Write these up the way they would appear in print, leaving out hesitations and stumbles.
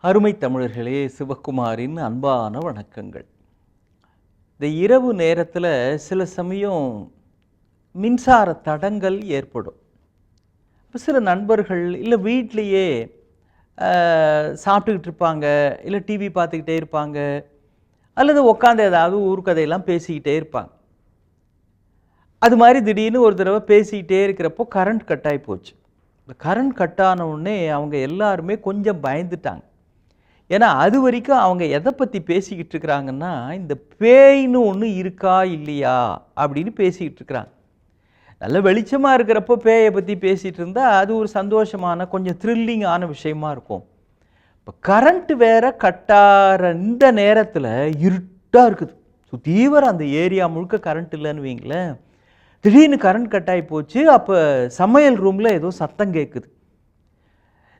அருமை தமிழர்களே, சிவகுமாரின் அன்பான வணக்கங்கள். இந்த இரவு நேரத்தில் சில சமயம் மின்சார தடங்கள் ஏற்படும். இப்போ சில நண்பர்கள் இல்லை வீட்லேயே சாப்பிட்டுக்கிட்டு இருப்பாங்க, இல்லை டிவி பார்த்துக்கிட்டே இருப்பாங்க, அல்லது உட்காந்து ஏதாவது ஊர்க்கதையெல்லாம் பேசிக்கிட்டே இருப்பாங்க. அது மாதிரி திடீர்னு ஒரு தடவை பேசிக்கிட்டே இருக்கிறப்போ கரண்ட் கட் ஆகி போச்சு. இந்த கரண்ட் கட் ஆன உடனே அவங்க எல்லாருமே கொஞ்சம் பயந்துட்டாங்க. ஏன்னா அது வரைக்கும் அவங்க எதை பற்றி பேசிக்கிட்டு இருக்கிறாங்கன்னா, இந்த பேய்னு ஒன்று இருக்கா இல்லையா அப்படின்னு பேசிக்கிட்டு இருக்கிறாங்க. நல்ல வெளிச்சமாக இருக்கிறப்போ பேயை பற்றி பேசிகிட்டு இருந்தால் அது ஒரு சந்தோஷமான கொஞ்சம் த்ரில்லிங்கான விஷயமா இருக்கும். இப்போ கரண்ட்டு வேற கட்டார இந்த நேரத்தில் இருட்டாக இருக்குது, சுத்தீவிர அந்த ஏரியா முழுக்க கரண்ட் இல்லைன்னு வைங்களேன். திடீர்னு கரண்ட் கட் ஆகி போச்சு. அப்போ சமையல் ரூமில் ஏதோ சத்தம் கேட்குது.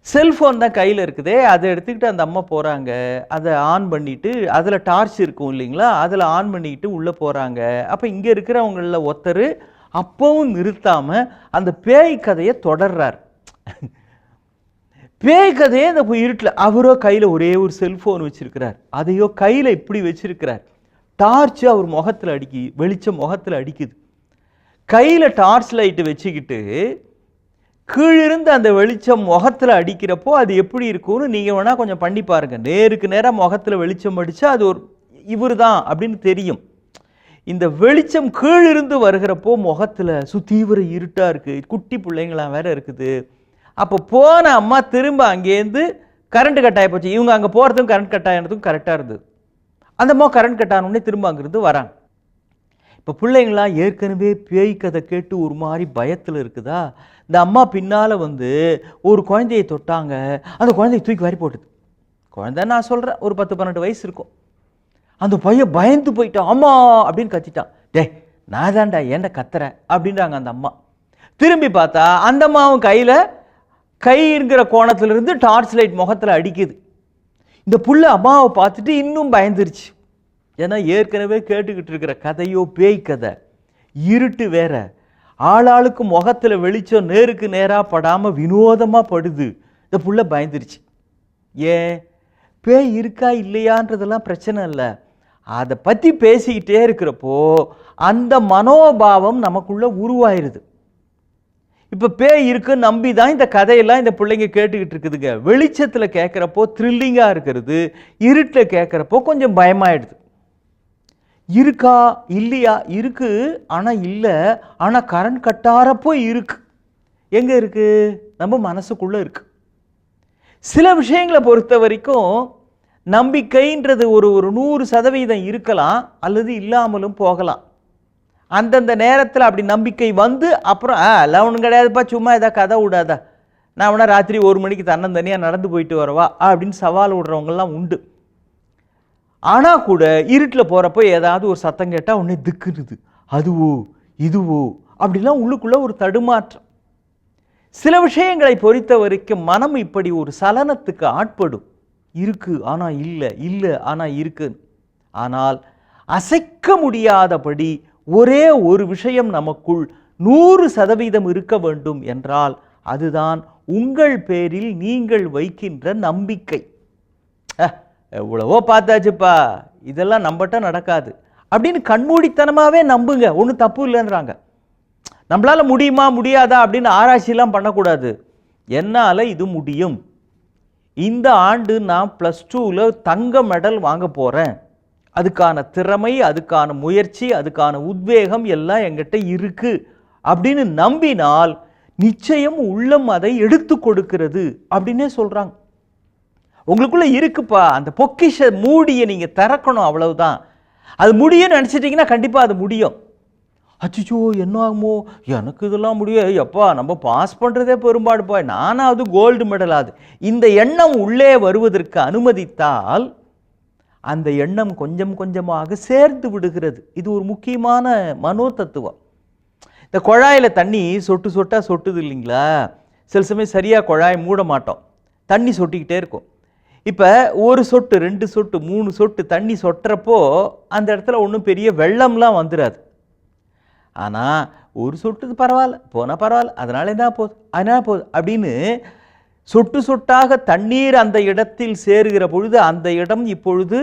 செல்ஃபோன் தான் கையில் இருக்குதே, அதை எடுத்துக்கிட்டு அந்த அம்மா போகிறாங்க. அதை ஆன் பண்ணிவிட்டு, அதில் டார்ச் இருக்கும் இல்லைங்களா, அதில் ஆன் பண்ணிக்கிட்டு உள்ளே போகிறாங்க. அப்போ இங்கே இருக்கிறவங்களில் ஒருத்தர் அப்பவும் நிறுத்தாமல் அந்த பேய் கதையை தொடர்றார். பேய் கதையே இந்த இருட்டில் அவரோ கையில் ஒரே ஒரு செல்ஃபோன் வச்சுருக்கிறார், அதையோ கையில் இப்படி வச்சுருக்கிறார். டார்ச்சு அவர் முகத்தில் வெளிச்சம் முகத்தில் அடிக்குது. கையில் டார்ச் லைட்டு வச்சுக்கிட்டு கீழிருந்து அந்த வெளிச்சம் முகத்தில் அடிக்கிறப்போ அது எப்படி இருக்கும்னு நீங்கள் வேணால் கொஞ்சம் பண்ணி பாருங்கள். நேருக்கு நேராக முகத்தில் வெளிச்சம் அடித்தா அது ஒரு இவர் தான் அப்படின்னு தெரியும். இந்த வெளிச்சம் கீழிருந்து வருகிறப்போ முகத்தில் சுத்தீவிர இருட்டாக இருக்குது, குட்டி பிள்ளைங்களாம் வேற இருக்குது. அப்போ போன அம்மா திரும்ப அங்கேருந்து கரண்ட் கட் ஆகி போச்சு. இவங்க அங்கே போகிறதுக்கும் கரண்ட் கட் ஆகினதுக்கும் கரெக்டாக இருந்தது. அந்த அம்மா கரண்ட் கட் ஆனோடனே திரும்ப அங்கேருந்து வராங்க. இப்போ பிள்ளைங்களாம் ஏற்கனவே பேய் கதை கேட்டு ஒரு மாதிரி பயத்தில் இருக்குதா. இந்த அம்மா பின்னால் வந்து ஒரு குழந்தையை தொட்டாங்க, அந்த குழந்தைய தூக்கி வாரி போட்டுது. குழந்தை நான் சொல்கிறேன் ஒரு 10-12 வயசு இருக்கும். அந்த பையன் பயந்து போயிட்டான், அம்மா அப்படின்னு கத்திட்டான். டே நான் தான்டா ஏன்டா கத்துற அப்படின்றாங்க அந்த அம்மா. திரும்பி பார்த்தா அந்த அம்மாவும் கைங்கிற கோணத்திலிருந்து டார்ச் லைட் முகத்தில் அடிக்குது. இந்த புள்ள அம்மாவை பார்த்துட்டு இன்னும் பயந்துருச்சு. ஏன்னா ஏற்கனவே கேட்டுக்கிட்டு இருக்கிற கதையோ பேய் கதை, இருட்டு வேற, ஆளாளுக்கு முகத்தில் வெளிச்சம் நேருக்கு நேராக படாமல் வினோதமாக படுது. இந்த புள்ள பயந்துருச்சு. ஏன் பேய் இருக்கா இல்லையான்றதெல்லாம் பிரச்சனை இல்லை, அதை பற்றி பேசிக்கிட்டே இருக்கிறப்போ அந்த மனோபாவம் நமக்குள்ளே உருவாயிருது. இப்போ பேய் இருக்குன்னு நம்பி தான் இந்த கதையெல்லாம் இந்த பிள்ளைங்க கேட்டுக்கிட்டு இருக்குதுங்க. வெளிச்சத்தில் கேட்குறப்போ த்ரில்லிங்காக இருக்கிறது, இருட்டில் கேட்குறப்போ கொஞ்சம் பயமாயிடுது. இருக்கா இல்லையா, இருக்கு ஆனால் இல்லை, ஆனால் கரண்ட் கட்டாரப்போ இருக்கு. எங்கே இருக்கு? நம்ம மனசுக்குள்ளே இருக்கு. சில விஷயங்களை பொறுத்த வரைக்கும் நம்பிக்கைன்றது ஒரு 100% இருக்கலாம், அல்லது இல்லாமலும் போகலாம். அந்தந்த நேரத்தில் அப்படி நம்பிக்கை வந்து அப்புறம் எல்லாம் ஒன்றும் கிடையாதுப்பா, சும்மா ஏதாவது கதை விடாதா, நான் வேணா ராத்திரி 1 மணிக்கு தன்னந்தனியாக நடந்து போயிட்டு வரவா அப்படின்னு சவால் விடுறவங்கெல்லாம் உண்டு. ஆனால் கூட இருட்டில் போகிறப்போ ஏதாவது ஒரு சத்தம் கேட்டால் உடனே திக்குனுது, அதுவோ இதுவோ அப்படிலாம் உள்ளுக்குள்ளே ஒரு தடுமாற்றம். சில விஷயங்களை பொறுத்த வரைக்கும் மனம் இப்படி ஒரு சலனத்துக்கு ஆட்படும். இருக்கு ஆனால் இல்லை, இல்லை ஆனால் இருக்கு. ஆனால் அசைக்க முடியாதபடி ஒரே ஒரு விஷயம் நமக்குள் 100% இருக்க வேண்டும் என்றால் அதுதான் உங்கள் பேரில் நீங்கள் வைக்கின்ற நம்பிக்கை. எவ்வளவோ பார்த்தாச்சுப்பா, இதெல்லாம் நம்பட்ட நடக்காது அப்படின்னு கண்மூடித்தனமாகவே நம்புங்க, ஒன்றும் தப்பு இல்லைன்றாங்க. நம்மளால் முடியுமா முடியாதா அப்படின்னு ஆராய்ச்சிலாம் பண்ணக்கூடாது. என்னால் இது முடியும், இந்த ஆண்டு நான் +2ல் தங்க மெடல் வாங்க போகிறேன், அதுக்கான திறமை, அதுக்கான முயற்சி, அதுக்கான உத்வேகம் எல்லாம் என்கிட்ட இருக்கு அப்படின்னு நம்பினால் நிச்சயம் உள்ளம் அதை எடுத்து கொடுக்கிறது அப்படின்னே சொல்கிறாங்க. உங்களுக்குள்ளே இருக்குப்பா, அந்த பொக்கிஷ மூடியை நீங்கள் திறக்கணும், அவ்வளவுதான். அது முடியும்னு நினச்சிட்டிங்கன்னா கண்டிப்பாக அது முடியும். அச்சிச்சோ என்ன ஆகுமோ, எனக்கு இதெல்லாம் முடியும், எப்பா நம்ம பாஸ் பண்ணுறதே பெரும்பாடுப்பா, நானாவது கோல்டு மெடல் ஆகுது, இந்த எண்ணம் உள்ளே வருவதற்கு அனுமதித்தால் அந்த எண்ணம் கொஞ்சம் கொஞ்சமாக சேர்ந்து விடுகிறது. இது ஒரு முக்கியமான மனோ தத்துவம். இந்த குழாயில் தண்ணி சொட்டு சொட்டாக சொட்டுது இல்லைங்களா, சில சமயம் சரியாக குழாய் மூட மாட்டோம், தண்ணி சொட்டிக்கிட்டே இருக்கும். இப்போ 1 சொட்டு 2 சொட்டு 3 சொட்டு தண்ணி சொட்டுறப்போ அந்த இடத்துல ஒன்றும் பெரிய வெள்ளம்லாம் வந்துடாது. ஆனால் 1 சொட்டு பரவாயில்ல, போனால் பரவாயில்ல, அதனால என்ன போகுது அப்படின்னு சொட்டு சொட்டாக தண்ணீர் அந்த இடத்தில் சேருகிற பொழுது அந்த இடம் இப்பொழுது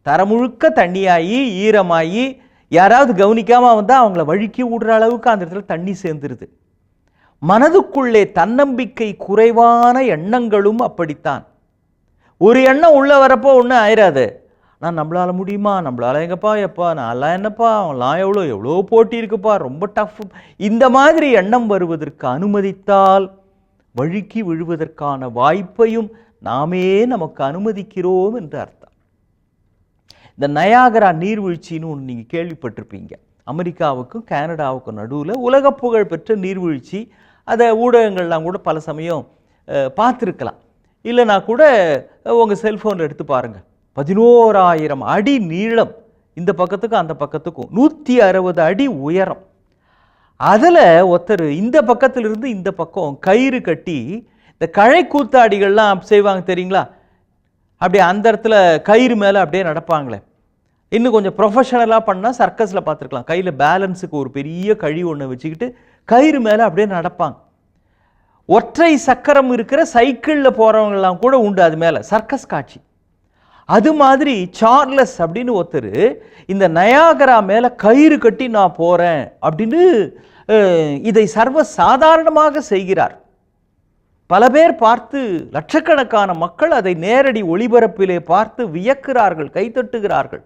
தரமுழுக்க தண்ணியாகி ஈரமாகி யாராவது கவனிக்காமல் வந்தால் அவங்கள வழுக்கி விடுற அளவுக்கு அந்த இடத்துல தண்ணி சேர்ந்துருது. மனதுக்குள்ளே தன்னம்பிக்கை குறைவான எண்ணங்களும் அப்படித்தான். ஒரு எண்ணம் உள்ளே வரப்போ ஒன்றும் ஆயிராது. நான் நம்மளால் முடியுமா, நம்மளால் எங்கப்பா, எப்பா நான்லாம் என்னப்பா, அவங்களாம் எவ்வளோ போட்டி இருக்குப்பா, ரொம்ப டஃப், இந்த மாதிரி எண்ணம் வருவதற்கு அனுமதித்தால் வழுக்கி விழுவதற்கான வாய்ப்பையும் நாமே நமக்கு அனுமதிக்கிறோம் என்று அர்த்தம். இந்த நயாகரா நீர்வீழ்ச்சின்னு ஒன்று நீங்கள் கேள்விப்பட்டிருப்பீங்க. அமெரிக்காவுக்கும் கனடாவுக்கும் நடுவில் உலக புகழ் பெற்ற நீர்வீழ்ச்சி. அதை ஊடகங்கள்லாம் கூட பல சமயம் பார்த்துருக்கலாம். இல்லைனா கூட உங்கள் செல்ஃபோனில் எடுத்து பாருங்கள். 11,000 அடி நீளம், இந்த பக்கத்துக்கும் அந்த பக்கத்துக்கும் 160 அடி உயரம். அதில் ஒருத்தர் இந்த பக்கத்திலிருந்து இந்த பக்கம் கயிறு கட்டி, இந்த கழை கூத்தாடிகள்லாம் செய்வாங்க தெரியுங்களா, அப்படியே அந்த இடத்துல கயிறு மேலே அப்படியே நடப்பாங்களே. இன்னும் கொஞ்சம் ப்ரொஃபஷனலாக பண்ணால் சர்க்கஸில் பார்த்துருக்கலாம். கையில் பேலன்ஸுக்கு ஒரு பெரிய கழி ஒன்று வச்சுக்கிட்டு கயிறு மேலே அப்படியே நடப்பாங்க. ஒற்றை சக்கரம் இருக்கிற சைக்கிளில் போகிறவங்கலாம் கூட உண்டு அது மேலே, சர்க்கஸ் காட்சி. அது மாதிரி சார்லஸ் அப்படின்னு ஒருத்தர் இந்த நயாகரா மேலே கயிறு கட்டி நான் போகிறேன் அப்படின்னு இதை சர்வ சாதாரணமாக செய்கிறார். பல பேர் பார்த்து, லட்சக்கணக்கான மக்கள் அதை நேரடி ஒளிபரப்பிலே பார்த்து வியக்கிறார்கள், கைத்தட்டுகிறார்கள்.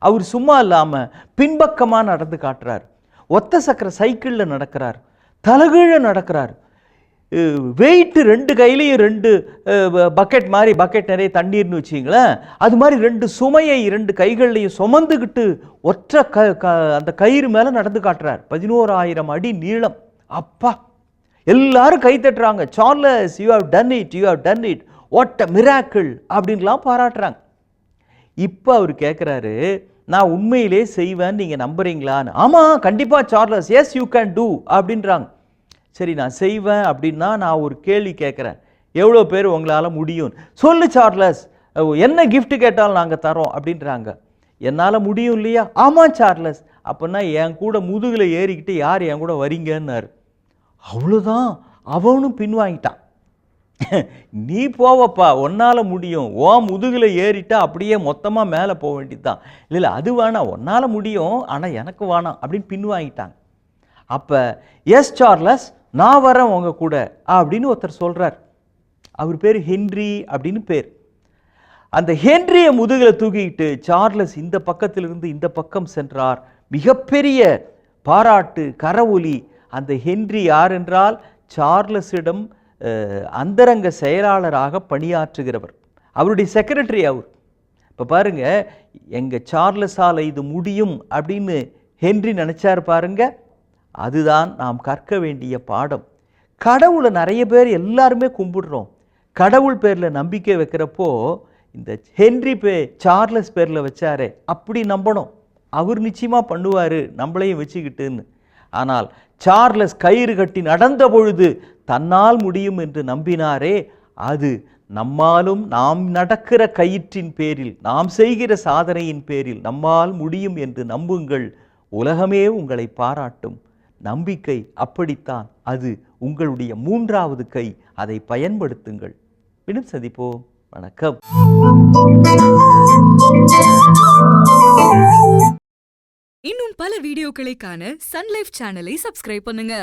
அவர் சும்மா இல்லாமல் பின்பக்கமாக நடந்து காட்டுறார். ஒத்த சக்கர சைக்கிளில் நடக்கிறார், தலகீழ நடக்கிறார். வெயிட்டு 2 கையிலையும் 2 பக்கெட் மாதிரி, பக்கெட் நிறைய தண்ணீர்னு வச்சிங்களேன், அது மாதிரி 2 சுமையை 2 கைகள்லையும் சுமந்துக்கிட்டு ஒற்றை அந்த கயிறு மேலே நடந்து காட்டுறார். 11,000 அடி நீளம். அப்பா, எல்லாரும் கை தட்டுறாங்க. Charles, you have done it, you have done it, what a miracle அப்படின்லாம் பாராட்டுறாங்க. இப்போ அவர் கேட்குறாரு, நான் உண்மையிலே செய்வேன், நீங்கள் நம்புறீங்களான்னு. ஆமாம் கண்டிப்பாக Charles, yes you can do அப்படின்றாங்க. சரி, நான் செய்வேன் அப்படின்னா நான் ஒரு கேள்வி கேட்குறேன், எவ்வளோ பேர் உங்களால் முடியும் சொல்லு சார்லஸ், என்ன கிஃப்ட் கேட்டாலும் நாங்கள் தரோம் அப்படின்றாங்க. என்னால் முடியும் இல்லையா? ஆமாம் சார்லஸ். அப்படின்னா என் கூட முதுகில் ஏறிக்கிட்டு யார் என் கூட வரீங்கன்னாரு. அவ்வளோதான், அவனும் பின்வாங்கிட்டான். நீ போவப்பா, உன்னால் முடியும், ஓ முதுகில் ஏறிட்டா அப்படியே மொத்தமாக மேலே போக வேண்டியது தான். இல்லை அது வேணாம், உன்னால் முடியும் ஆனால் எனக்கு வேணாம் அப்படின்னு பின்வாங்கிட்டாங்க. அப்போ எஸ் சார்லஸ், நான் வரேன் உங்க கூட அப்படின்னு ஒருத்தர் சொல்கிறார். அவர் பேர் ஹென்றி அப்படின்னு பேர். அந்த ஹென்ரியை முதுகில் தூக்கிக்கிட்டு சார்லஸ் இந்த பக்கத்திலிருந்து இந்த பக்கம் சென்றார். மிகப்பெரிய பாராட்டு, கரவொலி. அந்த ஹென்றி யார் என்றால் சார்லஸிடம் அந்தரங்க செயலாளராக பணியாற்றுகிறவர், அவருடைய செக்ரட்டரி அவர். இப்போ பாருங்க, எங்கள் சார்லஸால் இது முடியும் அப்படின்னு ஹென்றி நினச்சார் பாருங்க. அதுதான் நாம் கற்க வேண்டிய பாடம். கடவுளை நிறைய பேர் எல்லாருமே கும்பிடுறோம். கடவுள் பேரில் நம்பிக்கை வைக்கிறப்போ இந்த ஹென்றி சார்லஸ் பேரில் வச்சாரே, அப்படி நம்பணும். அவர் நிச்சயமாக பண்ணுவார் நம்மளையும் வச்சுக்கிட்டுன்னு. ஆனால் சார்லஸ் கயிறு கட்டி நடந்த பொழுது தன்னால் முடியும் என்று நம்பினாரே, அது நம்மாலும், நாம் நடக்கிற கயிற்றின் பேரில், நாம் செய்கிற சாதனையின் பேரில் நம்மால் முடியும் என்று நம்புங்கள். உலகமே உங்களை பாராட்டும். நம்பிக்கை அப்படித்தான், அது உங்களுடைய 3வது கை. அதை பயன்படுத்துங்கள். மீண்டும் சந்திப்போம். வணக்கம். இன்னும் பல வீடியோக்களை காண சன் லைஃப் சேனலை சப்ஸ்கிரைப் பண்ணுங்க.